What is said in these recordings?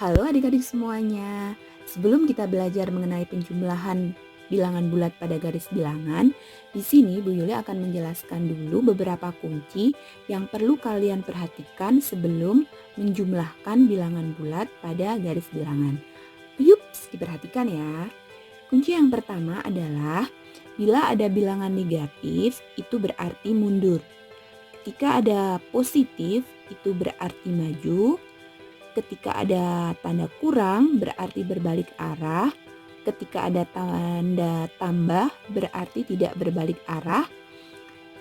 Halo adik-adik semuanya. Sebelum kita belajar mengenai penjumlahan bilangan bulat pada garis bilangan, di sini Bu Yuli akan menjelaskan dulu beberapa kunci yang perlu kalian perhatikan sebelum menjumlahkan bilangan bulat pada garis bilangan. Yups, diperhatikan ya. Kunci yang pertama adalah bila ada bilangan negatif, itu berarti mundur. Ketika ada positif, itu berarti maju. Ketika ada tanda kurang berarti berbalik arah. Ketika ada tanda tambah berarti tidak berbalik arah.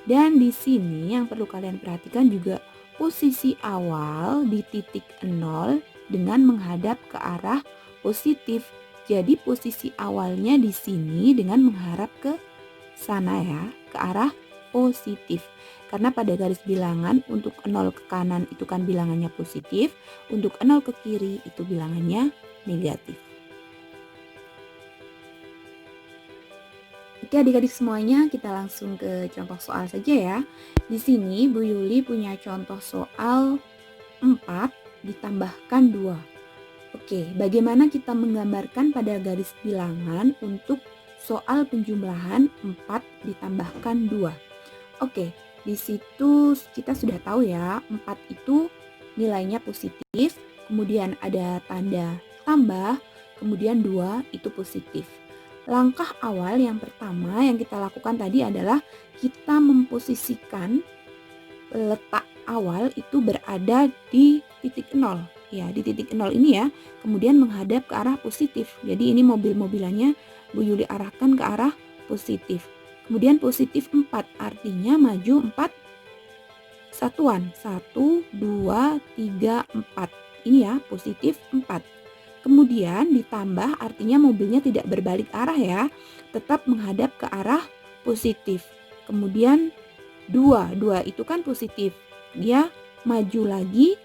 Dan di sini yang perlu kalian perhatikan juga posisi awal di titik 0 dengan menghadap ke arah positif. Jadi posisi awalnya di sini dengan menghadap ke sana ya, ke arah positif. Karena pada garis bilangan untuk 0 ke kanan itu kan bilangannya positif, untuk 0 ke kiri itu bilangannya negatif. Oke adik-adik semuanya, kita langsung ke contoh soal saja ya. Di sini Bu Yuli punya contoh soal 4 ditambahkan 2. Oke, bagaimana kita menggambarkan pada garis bilangan untuk soal penjumlahan 4 ditambahkan 2? Oke, di situ kita sudah tahu ya, 4 itu nilainya positif, kemudian ada tanda tambah, kemudian 2 itu positif. Langkah awal yang pertama yang kita lakukan tadi adalah kita memposisikan letak awal itu berada di titik 0. Ya, di titik 0 ini ya, kemudian menghadap ke arah positif. Jadi ini mobil-mobilannya Bu Yuli arahkan ke arah positif. Kemudian positif 4, artinya maju 4 satuan. 1, 2, 3, 4. Ini ya, positif 4. Kemudian ditambah artinya mobilnya tidak berbalik arah ya, tetap menghadap ke arah positif. Kemudian 2 itu kan positif. Dia maju lagi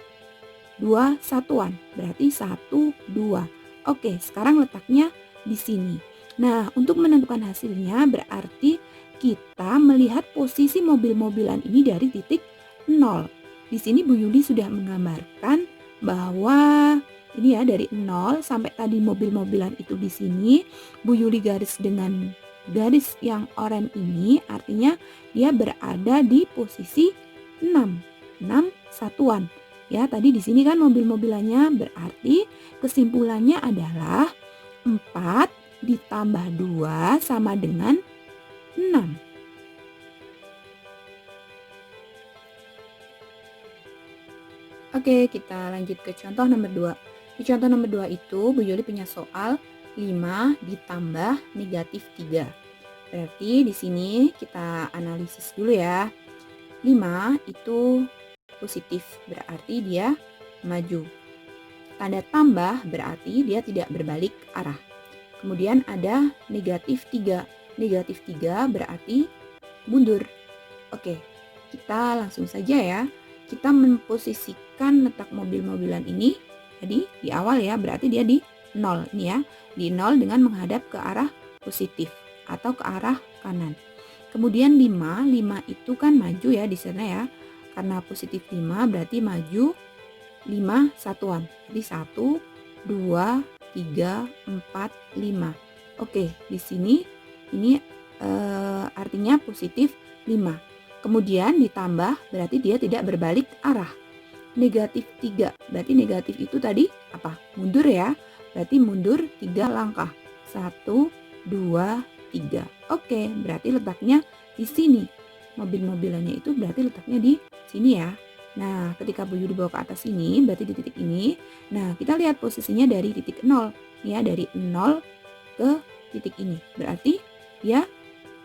2 satuan, berarti 1, 2. Oke, sekarang letaknya di sini. Nah, untuk menentukan hasilnya berarti kita melihat posisi mobil-mobilan ini dari titik 0. Di sini Bu Yuli sudah menggambarkan bahwa ini ya dari 0 sampai tadi mobil-mobilan itu di sini. Bu Yuli garis dengan garis yang oranye ini artinya dia berada di posisi 6 satuan. Ya, tadi di sini kan mobil-mobilannya, berarti kesimpulannya adalah 4 ditambah 2 sama dengan 6. Oke, kita lanjut ke contoh nomor 2. Di contoh nomor 2 itu Bu Yuli punya soal 5 ditambah negatif 3. Berarti di sini kita analisis dulu ya. 5 itu positif, berarti dia maju. Tanda tambah berarti dia tidak berbalik arah. Kemudian ada negatif 3. Negatif 3 berarti mundur. Oke, kita langsung saja ya. Kita memposisikan letak mobil-mobilan ini tadi di awal ya, berarti dia di 0 ini ya. Di 0 dengan menghadap ke arah positif atau ke arah kanan. Kemudian 5 itu kan maju ya di sana ya. Karena positif 5 berarti maju 5 satuan. Jadi 1, 2, 3, 4, 5. Oke, di sini ini artinya positif 5. Kemudian ditambah berarti dia tidak berbalik arah. Negatif 3, berarti negatif itu tadi apa? Mundur ya. Berarti mundur 3 langkah. 1, 2, 3. Oke, berarti letaknya di sini. Mobil-mobilannya itu berarti letaknya di sini ya. Nah, ketika Bu Yuli bawa ke atas ini, berarti di titik ini. Nah, kita lihat posisinya dari titik 0. Ya, dari 0 ke titik ini. Berarti dia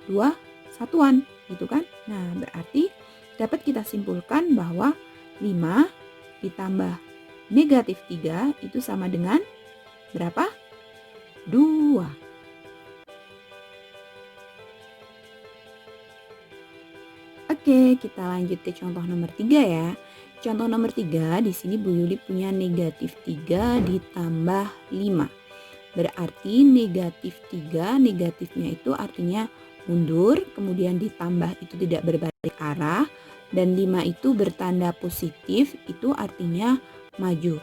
2 satuan, gitu kan? Nah, berarti dapat kita simpulkan bahwa 5 ditambah negatif 3 itu sama dengan berapa? 2. Oke, kita lanjut ke contoh nomor 3 ya. Contoh nomor 3, di sini Bu Yuli punya negatif 3 ditambah 5. Berarti negatif 3, negatifnya itu artinya mundur, kemudian ditambah itu tidak berbalik arah, dan 5 itu bertanda positif, itu artinya maju.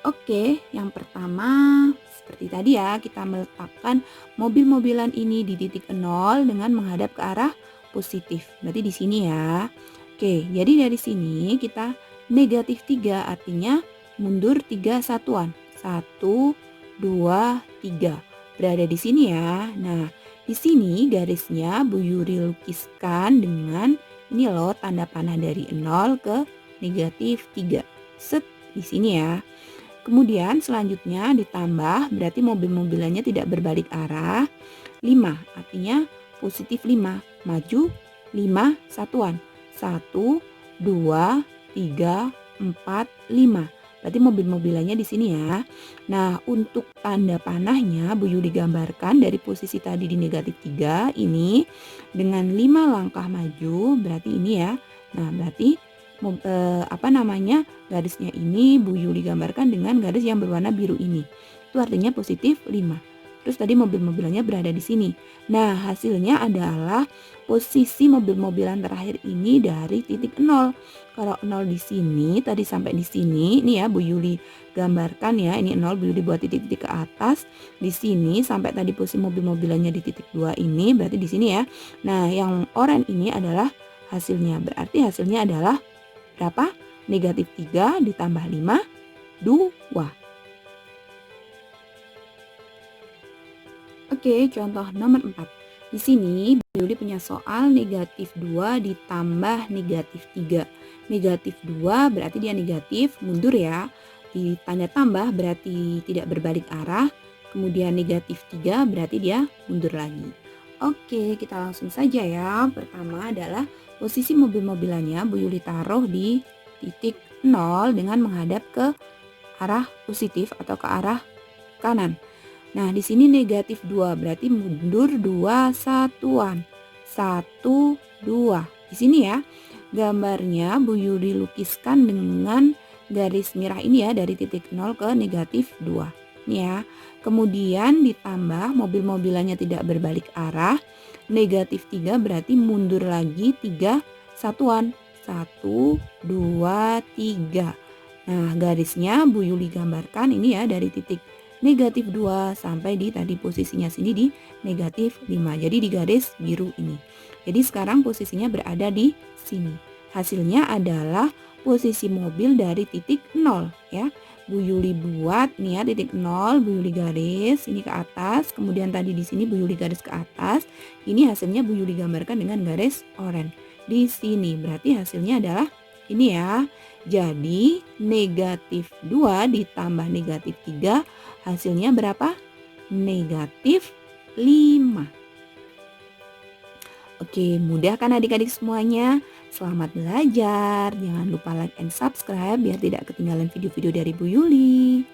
Oke, yang pertama seperti tadi ya, kita meletakkan mobil-mobilan ini di titik nol dengan menghadap ke arah positif. Berarti di sini ya. Oke, jadi dari sini kita negatif 3 artinya mundur 3 satuan. 1, 2, 3. Berada di sini ya. Nah, di sini garisnya Bu Yuri lukiskan dengan ini loh tanda panah dari 0 ke negatif 3. Set di sini ya. Kemudian selanjutnya ditambah berarti mobil-mobilannya tidak berbalik arah. 5 artinya positif 5. Maju 5 satuan. 1, 2, 3, 4, 5. Berarti mobil-mobilannya di sini ya. Nah, untuk tanda panahnya Bu Yuli gambarkan dari posisi tadi di negatif 3 ini dengan 5 langkah maju berarti ini ya. Nah, berarti garisnya ini Bu Yuli gambarkan dengan garis yang berwarna biru ini. Itu artinya positif 5. Terus tadi mobil-mobilannya berada di sini. Nah, hasilnya adalah posisi mobil-mobilan terakhir ini dari titik 0. Kalau 0 di sini, tadi sampai di sini, ini ya Bu Yuli gambarkan ya, ini 0 Bu Yuli buat titik-titik ke atas. Di sini sampai tadi posisi mobil-mobilannya di titik 2 ini, berarti di sini ya. Nah, yang oranye ini adalah hasilnya. Berarti hasilnya adalah berapa? Negatif 3 ditambah 5, 2. Oke, contoh nomor 4. Di sini Bu Yuli punya soal negatif 2 ditambah negatif 3. Negatif 2 berarti dia negatif, mundur ya. Di tanda tambah berarti tidak berbalik arah. Kemudian negatif 3 berarti dia mundur lagi. Oke, kita langsung saja ya. Pertama adalah posisi mobil-mobilannya Bu Yuli taruh di titik 0 dengan menghadap ke arah positif atau ke arah kanan. Nah, di sini negatif 2 berarti mundur 2 satuan. 1, 2. Di sini ya, gambarnya Bu Yuli lukiskan dengan garis merah ini ya, dari titik 0 ke negatif 2. Ini ya. Kemudian ditambah mobil-mobilannya tidak berbalik arah. Negatif 3 berarti mundur lagi 3 satuan. 1, 2, 3. Nah, garisnya Bu Yuli gambarkan ini ya, dari titik negatif 2 sampai di tadi posisinya sini di negatif 5. Jadi di garis biru ini. Jadi sekarang posisinya berada di sini. Hasilnya adalah posisi mobil dari titik 0 ya. Bu Yuli buat nih ya, titik 0 Bu Yuli garis ini ke atas, kemudian tadi di sini Bu Yuli garis ke atas. Ini hasilnya Bu Yuli gambarkan dengan garis oranye di sini. Berarti hasilnya adalah ini ya. Jadi negatif 2 ditambah negatif 3 hasilnya berapa? Negatif 5. Oke, mudah kan adik-adik semuanya? Selamat belajar. Jangan lupa like and subscribe biar tidak ketinggalan video-video dari Bu Yuli.